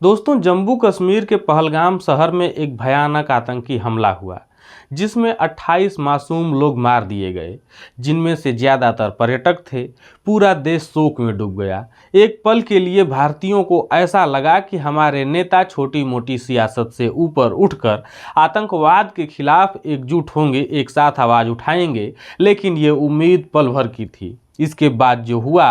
दोस्तों, जम्मू कश्मीर के पहलगाम शहर में एक भयानक आतंकी हमला हुआ जिसमें 28 मासूम लोग मार दिए गए, जिनमें से ज़्यादातर पर्यटक थे। पूरा देश शोक में डूब गया। एक पल के लिए भारतीयों को ऐसा लगा कि हमारे नेता छोटी मोटी सियासत से ऊपर उठकर आतंकवाद के खिलाफ एकजुट होंगे, एक साथ आवाज़ उठाएंगे, लेकिन ये उम्मीद पल भर की थी। इसके बाद जो हुआ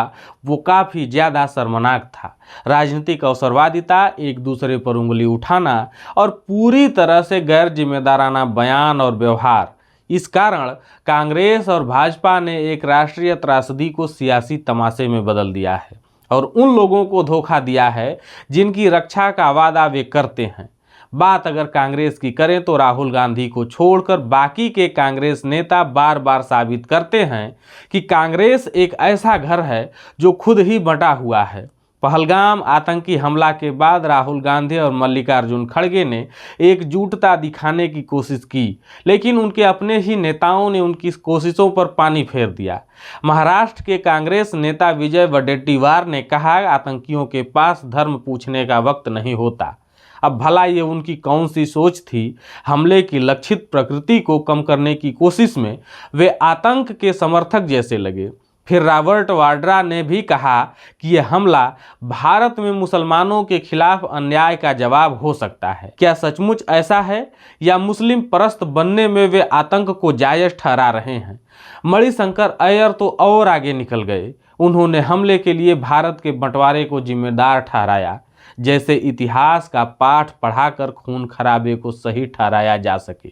वो काफ़ी ज़्यादा शर्मनाक था। राजनीतिक अवसरवादिता, एक दूसरे पर उंगली उठाना और पूरी तरह से गैर जिम्मेदाराना बयान और व्यवहार। इस कारण कांग्रेस और भाजपा ने एक राष्ट्रीय त्रासदी को सियासी तमाशे में बदल दिया है और उन लोगों को धोखा दिया है जिनकी रक्षा का वादा वे करते हैं। बात अगर कांग्रेस की करें तो राहुल गांधी को छोड़कर बाकी के कांग्रेस नेता बार बार साबित करते हैं कि कांग्रेस एक ऐसा घर है जो खुद ही बंटा हुआ है। पहलगाम आतंकी हमला के बाद राहुल गांधी और मल्लिकार्जुन खड़गे ने एकजुटता दिखाने की कोशिश की, लेकिन उनके अपने ही नेताओं ने उनकी कोशिशों पर पानी फेर दिया। महाराष्ट्र के कांग्रेस नेता विजय वडेट्टीवार ने कहा, आतंकियों के पास धर्म पूछने का वक्त नहीं होता। अब भला ये उनकी कौन सी सोच थी? हमले की लक्षित प्रकृति को कम करने की कोशिश में वे आतंक के समर्थक जैसे लगे। फिर रॉबर्ट वाड्रा ने भी कहा कि यह हमला भारत में मुसलमानों के खिलाफ अन्याय का जवाब हो सकता है। क्या सचमुच ऐसा है या मुस्लिम परस्त बनने में वे आतंक को जायज ठहरा रहे हैं? मणिशंकर अय्यर तो और आगे निकल गए। उन्होंने हमले के लिए भारत के बंटवारे को जिम्मेदार ठहराया, जैसे इतिहास का पाठ पढ़ाकर खून खराबे को सही ठहराया जा सके।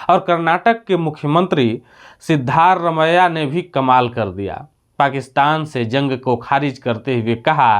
और कर्नाटक के मुख्यमंत्री सिद्धारमैया ने भी कमाल कर दिया। पाकिस्तान से जंग को खारिज करते हुए कहा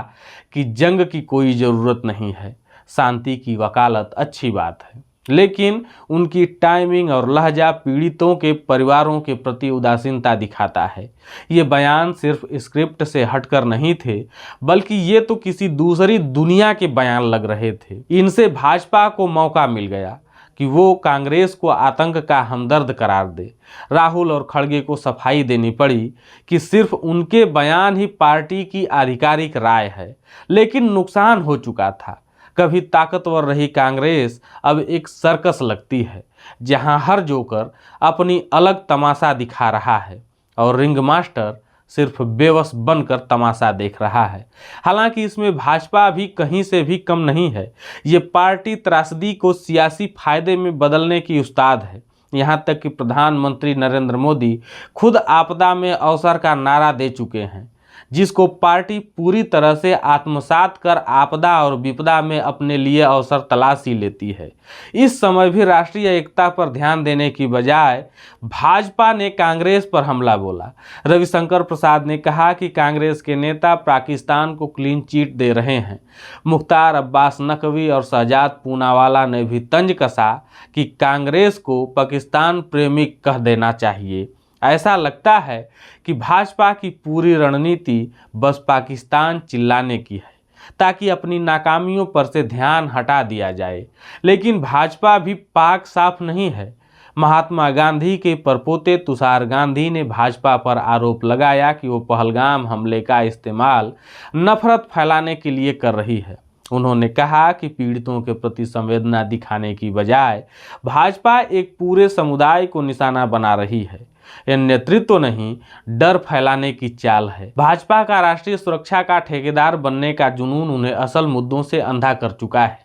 कि जंग की कोई ज़रूरत नहीं है, शांति की वकालत अच्छी बात है। लेकिन उनकी टाइमिंग और लहजा पीड़ितों के परिवारों के प्रति उदासीनता दिखाता है। ये बयान सिर्फ स्क्रिप्ट से हटकर नहीं थे, बल्कि ये तो किसी दूसरी दुनिया के बयान लग रहे थे। इनसे भाजपा को मौका मिल गया कि वो कांग्रेस को आतंक का हमदर्द करार दे। राहुल और खड़गे को सफाई देनी पड़ी कि सिर्फ उनके बयान ही पार्टी की आधिकारिक राय है, लेकिन नुकसान हो चुका था। कभी ताकतवर रही कांग्रेस अब एक सर्कस लगती है, जहां हर जोकर अपनी अलग तमाशा दिखा रहा है और रिंग मास्टर सिर्फ बेबस बनकर तमाशा देख रहा है। हालांकि इसमें भाजपा भी कहीं से भी कम नहीं है। ये पार्टी त्रासदी को सियासी फायदे में बदलने की उस्ताद है। यहाँ तक कि प्रधानमंत्री नरेंद्र मोदी खुद आपदा में अवसर का नारा दे चुके हैं, जिसको पार्टी पूरी तरह से आत्मसात कर आपदा और विपदा में अपने लिए अवसर तलाश ही लेती है। इस समय भी राष्ट्रीय एकता पर ध्यान देने की बजाय भाजपा ने कांग्रेस पर हमला बोला। रविशंकर प्रसाद ने कहा कि कांग्रेस के नेता पाकिस्तान को क्लीन चिट दे रहे हैं। मुख्तार अब्बास नकवी और शहजाद पूनावाला ने भी तंज कसा कि कांग्रेस को पाकिस्तान प्रेमी कह देना चाहिए। ऐसा लगता है कि भाजपा की पूरी रणनीति बस पाकिस्तान चिल्लाने की है, ताकि अपनी नाकामियों पर से ध्यान हटा दिया जाए। लेकिन भाजपा भी पाक साफ नहीं है। महात्मा गांधी के परपोते तुषार गांधी ने भाजपा पर आरोप लगाया कि वो पहलगाम हमले का इस्तेमाल नफरत फैलाने के लिए कर रही है। उन्होंने कहा कि पीड़ितों के प्रति संवेदना दिखाने की बजाय भाजपा एक पूरे समुदाय को निशाना बना रही है। यह नेतृत्व नहीं, डर फैलाने की चाल है। भाजपा का राष्ट्रीय सुरक्षा का ठेकेदार बनने का जुनून उन्हें असल मुद्दों से अंधा कर चुका है।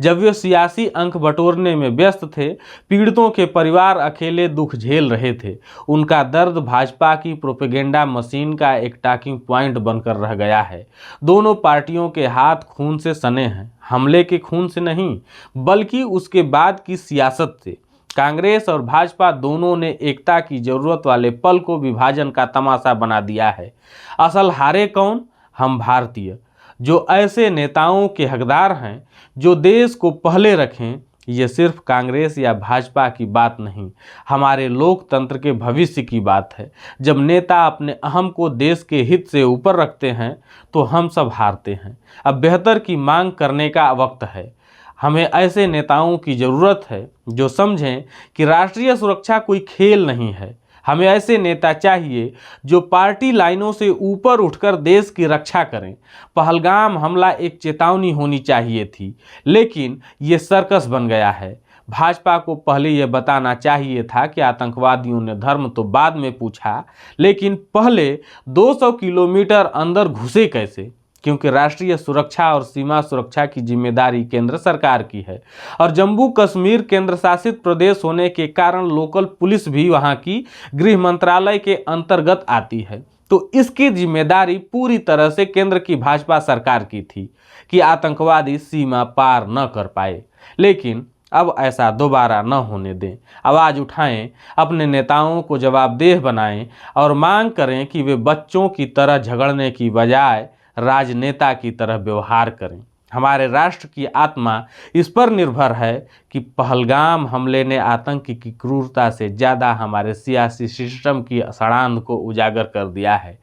जब वे सियासी अंक बटोरने में व्यस्त थे, पीड़ितों के परिवार अकेले दुख झेल रहे थे। उनका दर्द भाजपा की प्रोपेगेंडा मशीन का एक टॉकिंग पॉइंट बनकर रह गया है। दोनों पार्टियों के हाथ खून से सने हैं, हमले के खून से नहीं, बल्कि उसके बाद की सियासत से। कांग्रेस और भाजपा दोनों ने एकता की जरूरत वाले पल को विभाजन का तमाशा बना दिया है। असल हारे कौन? हम भारतीय, जो ऐसे नेताओं के हकदार हैं जो देश को पहले रखें। ये सिर्फ कांग्रेस या भाजपा की बात नहीं, हमारे लोकतंत्र के भविष्य की बात है। जब नेता अपने अहम को देश के हित से ऊपर रखते हैं तो हम सब हारते हैं। अब बेहतर की मांग करने का वक्त है। हमें ऐसे नेताओं की ज़रूरत है जो समझें कि राष्ट्रीय सुरक्षा कोई खेल नहीं है। हमें ऐसे नेता चाहिए जो पार्टी लाइनों से ऊपर उठकर देश की रक्षा करें। पहलगाम हमला एक चेतावनी होनी चाहिए थी, लेकिन ये सर्कस बन गया है। भाजपा को पहले यह बताना चाहिए था कि आतंकवादियों ने धर्म तो बाद में पूछा, लेकिन पहले 200 किलोमीटर अंदर घुसे कैसे? क्योंकि राष्ट्रीय सुरक्षा और सीमा सुरक्षा की जिम्मेदारी केंद्र सरकार की है और जम्मू कश्मीर केंद्र शासित प्रदेश होने के कारण लोकल पुलिस भी वहां की गृह मंत्रालय के अंतर्गत आती है। तो इसकी जिम्मेदारी पूरी तरह से केंद्र की भाजपा सरकार की थी कि आतंकवादी सीमा पार न कर पाए। लेकिन अब ऐसा दोबारा न होने दें। आवाज़ उठाएं, अपने नेताओं को जवाबदेह बनाएं और मांग करें कि वे बच्चों की तरह झगड़ने की बजाय राजनेता की तरह व्यवहार करें। हमारे राष्ट्र की आत्मा इस पर निर्भर है कि पहलगाम हमले ने आतंक की क्रूरता से ज़्यादा हमारे सियासी सिस्टम की सड़ांध को उजागर कर दिया है।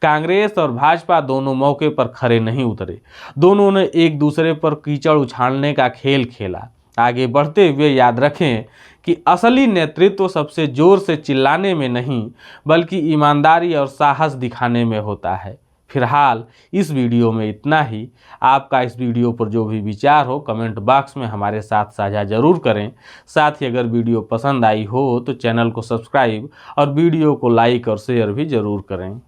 कांग्रेस और भाजपा दोनों मौके पर खरे नहीं उतरे। दोनों ने एक दूसरे पर कीचड़ उछालने का खेल खेला। आगे बढ़ते हुए याद रखें कि असली नेतृत्व सबसे जोर से चिल्लाने में नहीं, बल्कि ईमानदारी और साहस दिखाने में होता है। फिलहाल इस वीडियो में इतना ही। आपका इस वीडियो पर जो भी विचार हो कमेंट बॉक्स में हमारे साथ साझा जरूर करें। साथ ही अगर वीडियो पसंद आई हो तो चैनल को सब्सक्राइब और वीडियो को लाइक और शेयर भी जरूर करें।